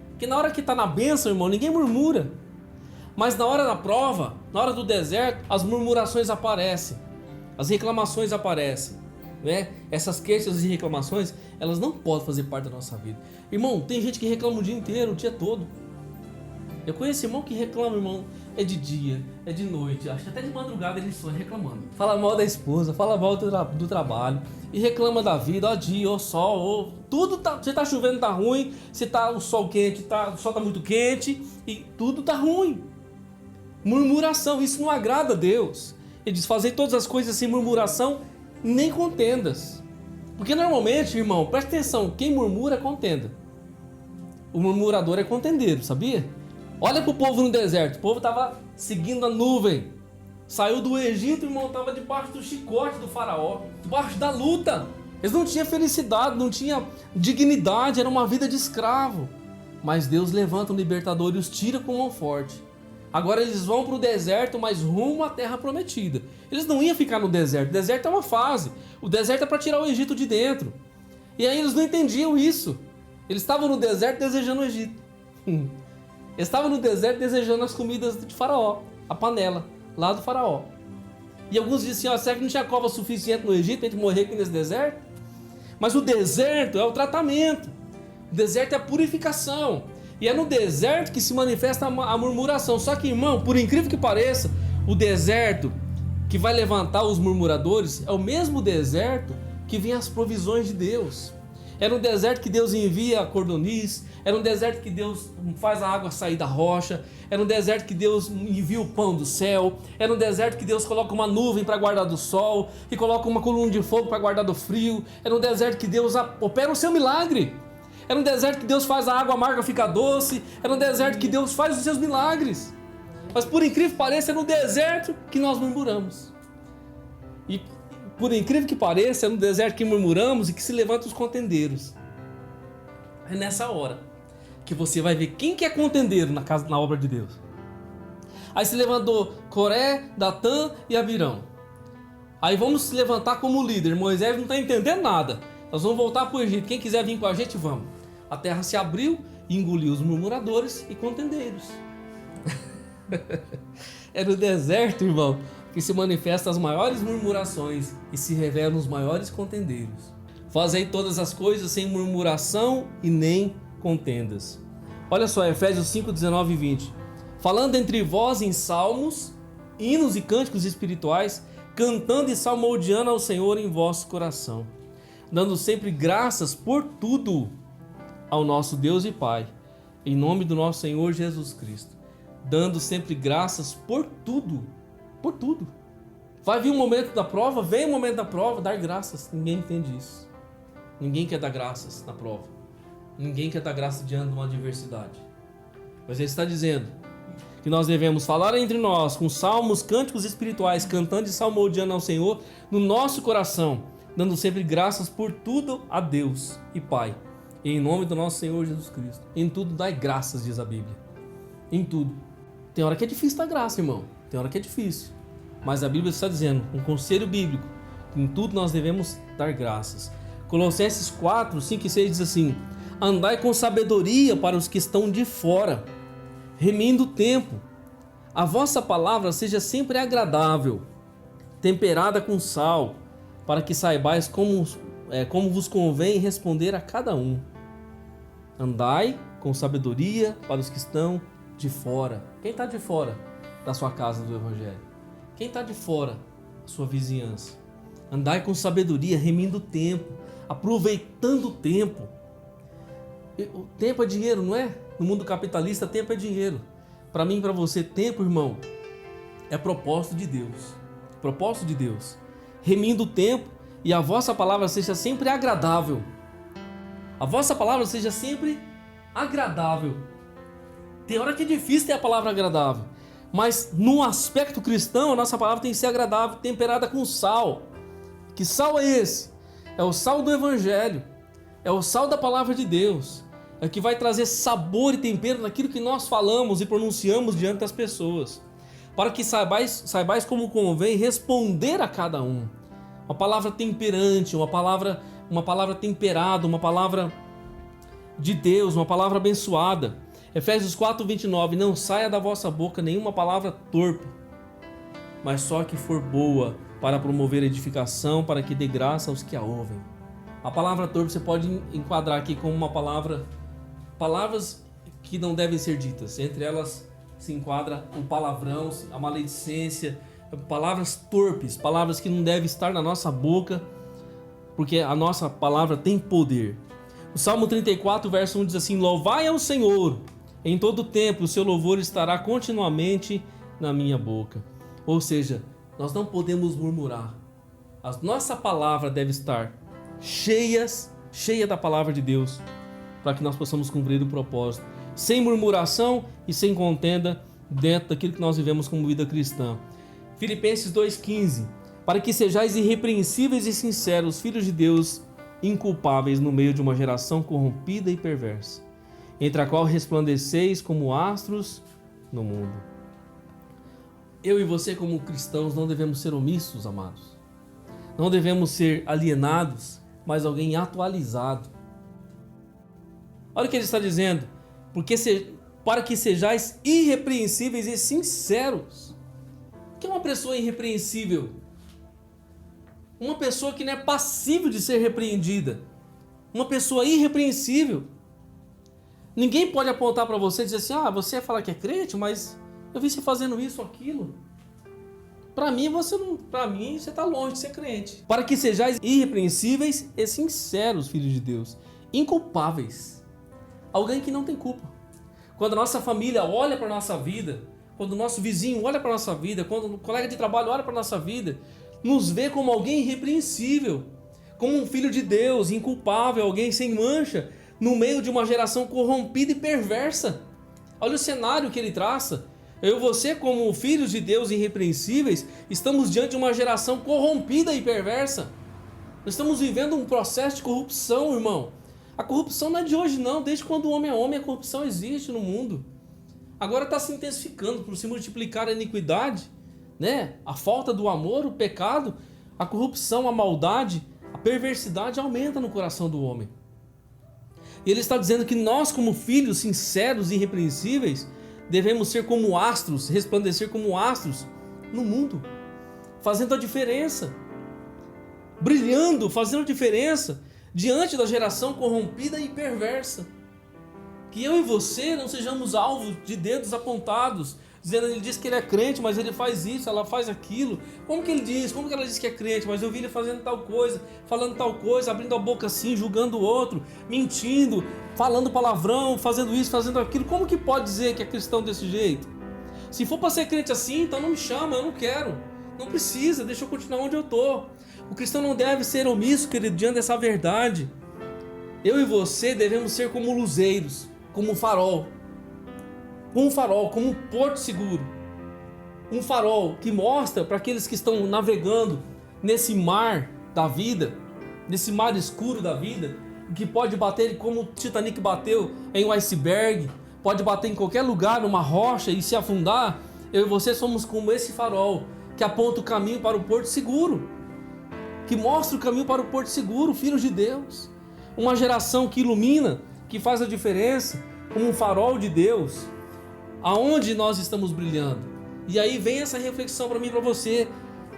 Porque na hora que está na bênção, irmão, ninguém murmura. Mas na hora da prova, na hora do deserto, as murmurações aparecem. As reclamações aparecem, né? Essas queixas e reclamações, elas não podem fazer parte da nossa vida. Irmão, tem gente que reclama o dia inteiro, o dia todo. Eu conheço irmão que reclama, irmão, é de dia, é de noite, acho que até de madrugada ele sonha reclamando. Fala mal da esposa, fala mal do trabalho e reclama da vida, ó dia, ó sol, ó, tudo tá, se tá chovendo tá ruim, se tá o sol quente, o sol tá muito quente e tudo tá ruim. Murmuração, isso não agrada a Deus. Ele diz, fazer todas as coisas sem murmuração, nem contendas. Porque normalmente, irmão, presta atenção, quem murmura é contenda. O murmurador é contendeiro, sabia? Olha para o povo no deserto, o povo estava seguindo a nuvem. Saiu do Egito, irmão, estava debaixo do chicote do faraó, debaixo da luta. Eles não tinham felicidade, não tinham dignidade, era uma vida de escravo. Mas Deus levanta um libertador e os tira com mão forte. Agora eles vão para o deserto, mas rumo à terra prometida. Eles não iam ficar no deserto, o deserto é uma fase. O deserto é para tirar o Egito de dentro. E aí eles não entendiam isso. Eles estavam no deserto desejando o Egito. Eles estavam no deserto desejando as comidas de faraó, a panela, lá do faraó. E alguns dizem assim, será que não tinha cova suficiente no Egito para a gente morrer aqui nesse deserto? Mas o deserto é o tratamento. O deserto é a purificação. E é no deserto que se manifesta a murmuração. Só que, irmão, por incrível que pareça, o deserto que vai levantar os murmuradores é o mesmo deserto que vem as provisões de Deus. É no deserto que Deus envia a cordoniz, é no deserto que Deus faz a água sair da rocha, é no deserto que Deus envia o pão do céu, é no deserto que Deus coloca uma nuvem para guardar do sol, que coloca uma coluna de fogo para guardar do frio, é no deserto que Deus opera o seu milagre, é no deserto que Deus faz a água amarga ficar doce, é no deserto que Deus faz os seus milagres. Mas por incrível que pareça, é no deserto que nós murmuramos. E por incrível que pareça, é no deserto que murmuramos e que se levantam os contendeiros. É nessa hora que você vai ver quem que é contendeiro na obra de Deus. Aí se levantou Coré, Datã e Abirão. Aí vamos se levantar como líder. Moisés não está entendendo nada. Nós vamos voltar para o Egito. Quem quiser vir com a gente, vamos. A terra se abriu e engoliu os murmuradores e contendeiros. É no deserto, irmão, que se manifestam as maiores murmurações e se revelam os maiores contendeiros. Fazei todas as coisas sem murmuração e nem contendas. Olha só, Efésios 5, 19 e 20. Falando entre vós em salmos, hinos e cânticos espirituais, cantando e salmodiando ao Senhor em vosso coração, dando sempre graças por tudo ao nosso Deus e Pai, em nome do nosso Senhor Jesus Cristo. Dando sempre graças por tudo. Por tudo. Vai vir um momento da prova, vem o momento da prova, dar graças. Ninguém entende isso. Ninguém quer dar graças na prova. Ninguém quer dar graças diante de uma adversidade. Mas ele está dizendo que nós devemos falar entre nós com salmos, cânticos espirituais, cantando e salmodiando ao Senhor no nosso coração, dando sempre graças por tudo a Deus e Pai, em nome do nosso Senhor Jesus Cristo. Em tudo dai graças, diz a Bíblia. Em tudo. Tem hora que é difícil dar graça, irmão. Tem hora que é difícil. Mas a Bíblia está dizendo, um conselho bíblico, que em tudo nós devemos dar graças. Colossenses 4, 5 e 6 diz assim: andai com sabedoria para os que estão de fora, remindo o tempo. A vossa palavra seja sempre agradável, temperada com sal, para que saibais como vos convém responder a cada um. Andai com sabedoria para os que estão de fora. Quem está de fora da sua casa do Evangelho? Quem está de fora da sua vizinhança? Andai com sabedoria, remindo o tempo, aproveitando o tempo. O tempo é dinheiro, não é? No mundo capitalista, tempo é dinheiro. Para mim e para você, tempo, irmão, é propósito de Deus. Propósito de Deus. Remindo o tempo e a vossa palavra seja sempre agradável. A vossa palavra seja sempre agradável. Tem hora que é difícil ter a palavra agradável, mas no aspecto cristão, a nossa palavra tem que ser agradável, temperada com sal. Que sal é esse? É o sal do Evangelho. É o sal da palavra de Deus. É que vai trazer sabor e tempero naquilo que nós falamos e pronunciamos diante das pessoas. Para que saibais como convém responder a cada um. Uma palavra temperante, uma palavra temperada, uma palavra de Deus, uma palavra abençoada. Efésios 4:29, não saia da vossa boca nenhuma palavra torpe, mas só que for boa, para promover edificação, para que dê graça aos que a ouvem. A palavra torpe você pode enquadrar aqui como uma palavras que não devem ser ditas. Entre elas se enquadra o palavrão, a maledicência, palavras torpes, palavras que não devem estar na nossa boca, porque a nossa palavra tem poder. O Salmo 34, verso 1 diz assim: louvai ao Senhor, em todo tempo o seu louvor estará continuamente na minha boca. Ou seja, nós não podemos murmurar. A nossa palavra deve estar cheia da palavra de Deus, para que nós possamos cumprir o propósito, sem murmuração e sem contenda, dentro daquilo que nós vivemos como vida cristã. Filipenses 2,15, para que sejais irrepreensíveis e sinceros, filhos de Deus, inculpáveis no meio de uma geração corrompida e perversa, entre a qual resplandeceis como astros no mundo. Eu e você, como cristãos, não devemos ser omissos, amados. Não devemos ser alienados, mas alguém atualizado. Olha o que ele está dizendo: para que sejais irrepreensíveis e sinceros. O que é uma pessoa irrepreensível? Uma pessoa que não é passível de ser repreendida. Uma pessoa irrepreensível. Ninguém pode apontar para você e dizer assim: você fala que é crente, mas eu vi você fazendo isso ou aquilo. Para mim você está longe de ser crente. Para que sejais irrepreensíveis e sinceros, filhos de Deus, inculpáveis. Alguém que não tem culpa. Quando a nossa família olha para a nossa vida, quando o nosso vizinho olha para a nossa vida, quando o colega de trabalho olha para a nossa vida, nos vê como alguém irrepreensível, como um filho de Deus, inculpável, alguém sem mancha, no meio de uma geração corrompida e perversa. Olha o cenário que ele traça. Eu e você, como filhos de Deus irrepreensíveis, estamos diante de uma geração corrompida e perversa. Nós estamos vivendo um processo de corrupção, irmão. A corrupção não é de hoje não, desde quando o homem é homem a corrupção existe no mundo. Agora está se intensificando por se multiplicar a iniquidade, né? A falta do amor, o pecado, a corrupção, a maldade, a perversidade aumenta no coração do homem. E ele está dizendo que nós, como filhos sinceros e irrepreensíveis, devemos ser como astros, resplandecer como astros no mundo, fazendo a diferença, brilhando, fazendo a diferença diante da geração corrompida e perversa. Que eu e você não sejamos alvos de dedos apontados, dizendo, ele diz que ele é crente, mas ele faz isso, ela faz aquilo. Como que ele diz? Como que ela diz que é crente? Mas eu vi ele fazendo tal coisa, falando tal coisa, abrindo a boca assim, julgando o outro, mentindo, falando palavrão, fazendo isso, fazendo aquilo. Como que pode dizer que é cristão desse jeito? Se for para ser crente assim, então não me chama, eu não quero. Não precisa, deixa eu continuar onde eu estou. O cristão não deve ser omisso, querido, diante dessa verdade. Eu e você devemos ser como luzeiros, como um farol. Um farol, como um porto seguro. Um farol que mostra para aqueles que estão navegando nesse mar da vida, nesse mar escuro da vida, que pode bater como o Titanic bateu em um iceberg, pode bater em qualquer lugar, numa rocha e se afundar. Eu e você somos como esse farol que aponta o caminho para o porto seguro, que mostra o caminho para o porto seguro, filhos de Deus. Uma geração que ilumina, que faz a diferença, como um farol de Deus. Aonde nós estamos brilhando? E aí vem essa reflexão para mim e para você.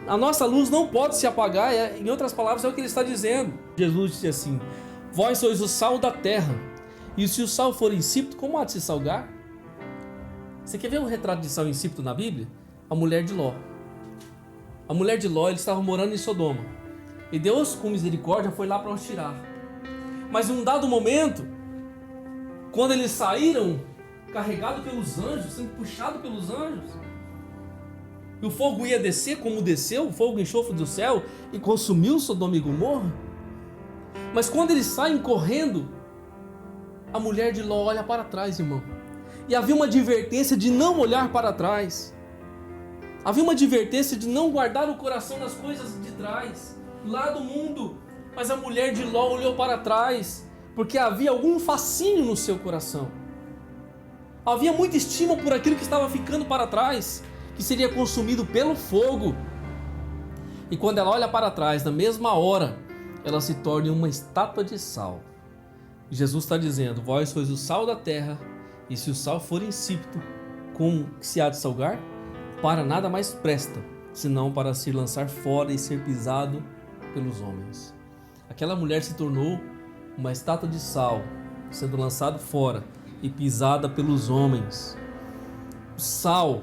A nossa luz não pode se apagar, em outras palavras é o que ele está dizendo. Jesus disse assim: vós sois o sal da terra, e se o sal for insípido, como há de se salgar? Você quer ver um retrato de sal insípido na Bíblia? A mulher de Ló. A mulher de Ló, eles estavam morando em Sodoma, e Deus com misericórdia foi lá para os tirar. Mas em um dado momento, quando eles saíram carregado pelos anjos, sendo puxado pelos anjos. E o fogo ia descer como desceu, o fogo enxofre do céu, e consumiu Sodoma e Gomorra. Mas quando eles saem correndo, a mulher de Ló olha para trás, irmão. E havia uma advertência de não olhar para trás. Havia uma advertência de não guardar o coração nas coisas de trás, lá do mundo. Mas a mulher de Ló olhou para trás, porque havia algum fascínio no seu coração. Havia muita estima por aquilo que estava ficando para trás, que seria consumido pelo fogo. E quando ela olha para trás, na mesma hora, ela se torna uma estátua de sal. E Jesus está dizendo: vós sois o sal da terra, e se o sal for insípido, como se há de salgar? Para nada mais presta, senão para se lançar fora e ser pisado pelos homens. Aquela mulher se tornou uma estátua de sal, sendo lançado fora e pisada pelos homens. O sal,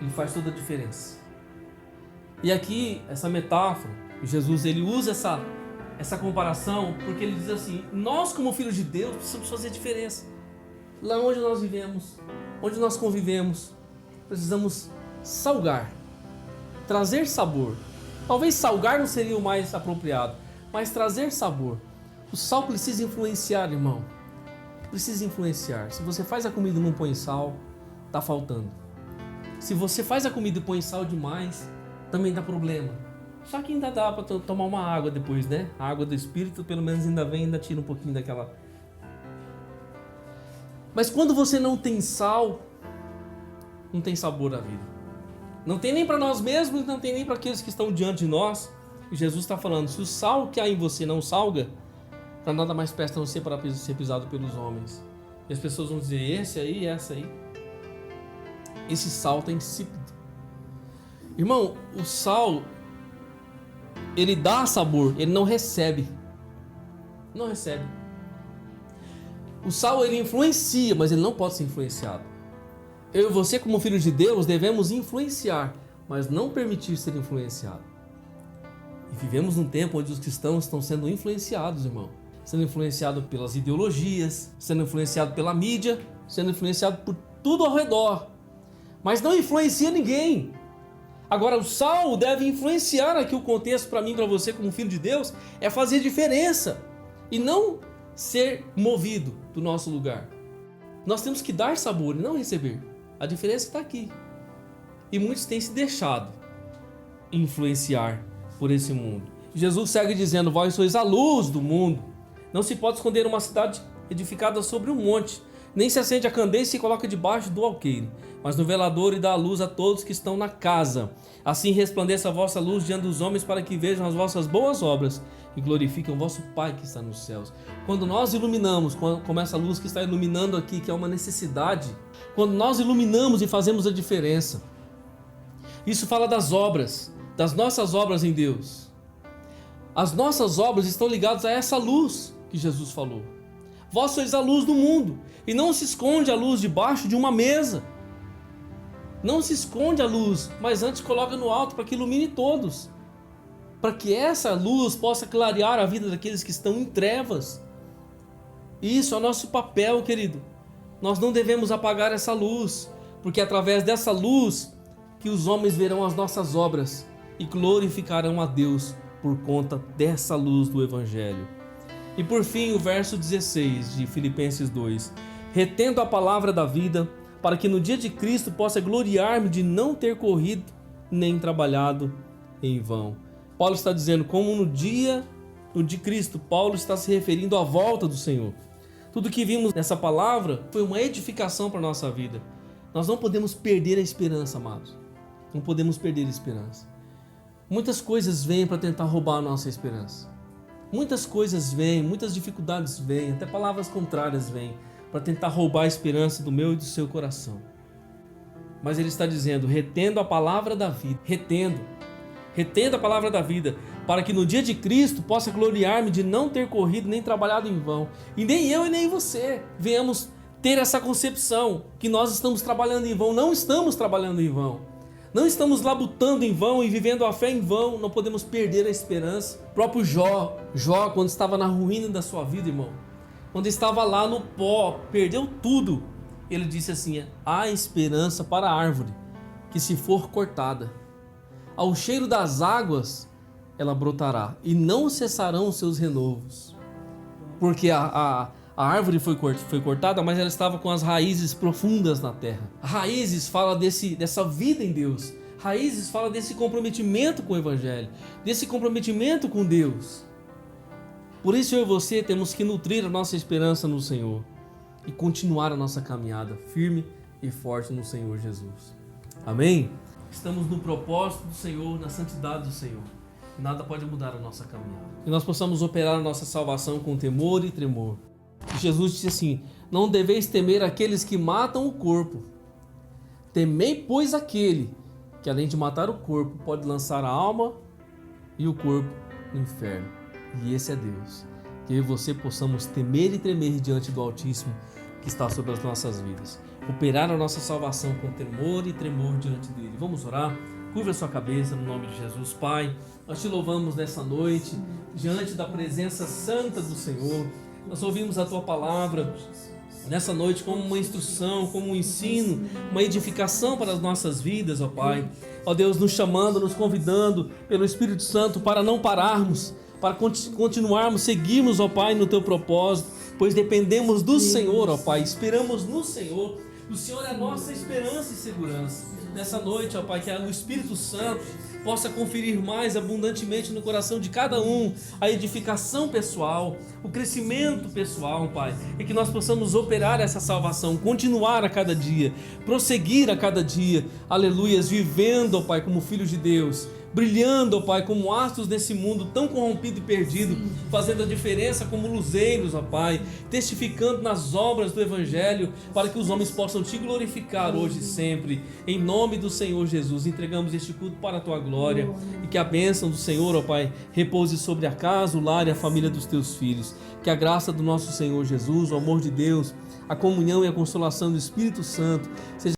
ele faz toda a diferença. E aqui, essa metáfora, Jesus ele usa essa comparação, porque ele diz assim: nós como filhos de Deus precisamos fazer diferença. Lá onde nós vivemos, onde nós convivemos, precisamos salgar, trazer sabor. Talvez salgar não seria o mais apropriado, mas trazer sabor. O sal precisa influenciar, irmão. Precisa influenciar. Se você faz a comida e não põe sal, está faltando. Se você faz a comida e põe sal demais, também dá problema. Só que ainda dá para tomar uma água depois, né? A água do Espírito pelo menos ainda vem, ainda tira um pouquinho daquela. Mas quando você não tem sal, não tem sabor à vida. Não tem nem para nós mesmos, não tem nem para aqueles que estão diante de nós. E Jesus está falando: se o sal que há em você não salga, para nada mais presta a não ser para ser pisado pelos homens. E as pessoas vão dizer: esse aí, essa aí. Esse sal está insípido. Irmão, o sal, ele dá sabor, ele não recebe. Não recebe. O sal, ele influencia, mas ele não pode ser influenciado. Eu e você, como filhos de Deus, devemos influenciar, mas não permitir ser influenciado. E vivemos num tempo onde os cristãos estão sendo influenciados, irmão. Sendo influenciado pelas ideologias, sendo influenciado pela mídia, sendo influenciado por tudo ao redor. Mas não influencia ninguém. Agora, o sal deve influenciar aqui o contexto para mim e para você como filho de Deus, é fazer diferença e não ser movido do nosso lugar. Nós temos que dar sabor e não receber. A diferença está aqui. E muitos têm se deixado influenciar por esse mundo. Jesus segue dizendo: vós sois a luz do mundo. Não se pode esconder uma cidade edificada sobre um monte, nem se acende a candeia e se coloca debaixo do alqueire, mas no velador, e dá a luz a todos que estão na casa. Assim resplandeça a vossa luz diante dos homens, para que vejam as vossas boas obras e glorifiquem o vosso Pai que está nos céus. Quando nós iluminamos, como essa luz que está iluminando aqui, que é uma necessidade, quando nós iluminamos e fazemos a diferença, isso fala das obras, das nossas obras em Deus. As nossas obras estão ligadas a essa luz que Jesus falou. Vós sois a luz do mundo, e não se esconde a luz debaixo de uma mesa. Não se esconde a luz, mas antes coloca no alto para que ilumine todos. Para que essa luz possa clarear a vida daqueles que estão em trevas. Isso é o nosso papel, querido. Nós não devemos apagar essa luz, porque é através dessa luz que os homens verão as nossas obras e glorificarão a Deus por conta dessa luz do Evangelho. E por fim, o verso 16 de Filipenses 2: retendo a palavra da vida, para que no dia de Cristo possa gloriar-me de não ter corrido nem trabalhado em vão. Paulo está dizendo como no dia de Cristo. Paulo está se referindo à volta do Senhor. Tudo que vimos nessa palavra foi uma edificação para a nossa vida. Nós não podemos perder a esperança, amados. Não podemos perder a esperança. Muitas coisas vêm para tentar roubar a nossa esperança. Muitas coisas vêm, muitas dificuldades vêm, até palavras contrárias vêm para tentar roubar a esperança do meu e do seu coração. Mas ele está dizendo: retendo a palavra da vida, retendo a palavra da vida, para que no dia de Cristo possa gloriar-me de não ter corrido nem trabalhado em vão. E nem eu e nem você venhamos ter essa concepção que nós estamos trabalhando em vão. Não estamos trabalhando em vão. Não estamos labutando em vão e vivendo a fé em vão. Não podemos perder a esperança. O próprio Jó, quando estava na ruína da sua vida, irmão, quando estava lá no pó, perdeu tudo. ele disse assim: há esperança para a árvore que, se for cortada, ao cheiro das águas ela brotará, e não cessarão os seus renovos. Porque a árvore foi cortada, mas ela estava com as raízes profundas na terra. Raízes fala dessa vida em Deus. Raízes fala desse comprometimento com o Evangelho, desse comprometimento com Deus. Por isso eu e você temos que nutrir a nossa esperança no Senhor e continuar a nossa caminhada firme e forte no Senhor Jesus. Amém? Estamos no propósito do Senhor, na santidade do Senhor. Nada pode mudar a nossa caminhada. Que nós possamos operar a nossa salvação com temor e tremor. E Jesus disse assim: não deveis temer aqueles que matam o corpo. Temei, pois, aquele que, além de matar o corpo, pode lançar a alma e o corpo no inferno. E esse é Deus. Que eu e você possamos temer e tremer diante do Altíssimo que está sobre as nossas vidas. Operar a nossa salvação com temor e tremor diante dele. Vamos orar? Curva a sua cabeça no nome de Jesus. Pai, nós te louvamos nessa noite, diante da presença santa do Senhor. Nós ouvimos a tua palavra nessa noite como uma instrução, como um ensino, uma edificação para as nossas vidas, ó Pai. Ó Deus, nos chamando, nos convidando pelo Espírito Santo para não pararmos, para continuarmos, seguirmos, ó Pai, no teu propósito, pois dependemos do Senhor, ó Pai, esperamos no Senhor. O Senhor é a nossa esperança e segurança. Nessa noite, ó Pai, que o Espírito Santo possa conferir mais abundantemente no coração de cada um a edificação pessoal, o crescimento pessoal, Pai, e que nós possamos operar essa salvação, continuar a cada dia, prosseguir a cada dia, aleluias, vivendo, ó Pai, como filhos de Deus, brilhando, ó Pai, como astros nesse mundo tão corrompido e perdido, fazendo a diferença como luzeiros, ó Pai, testificando nas obras do Evangelho, para que os homens possam te glorificar hoje e sempre. Em nome do Senhor Jesus, entregamos este culto para a tua glória, e que a bênção do Senhor, ó Pai, repouse sobre a casa, o lar e a família dos teus filhos. Que a graça do nosso Senhor Jesus, o amor de Deus, a comunhão e a consolação do Espírito Santo seja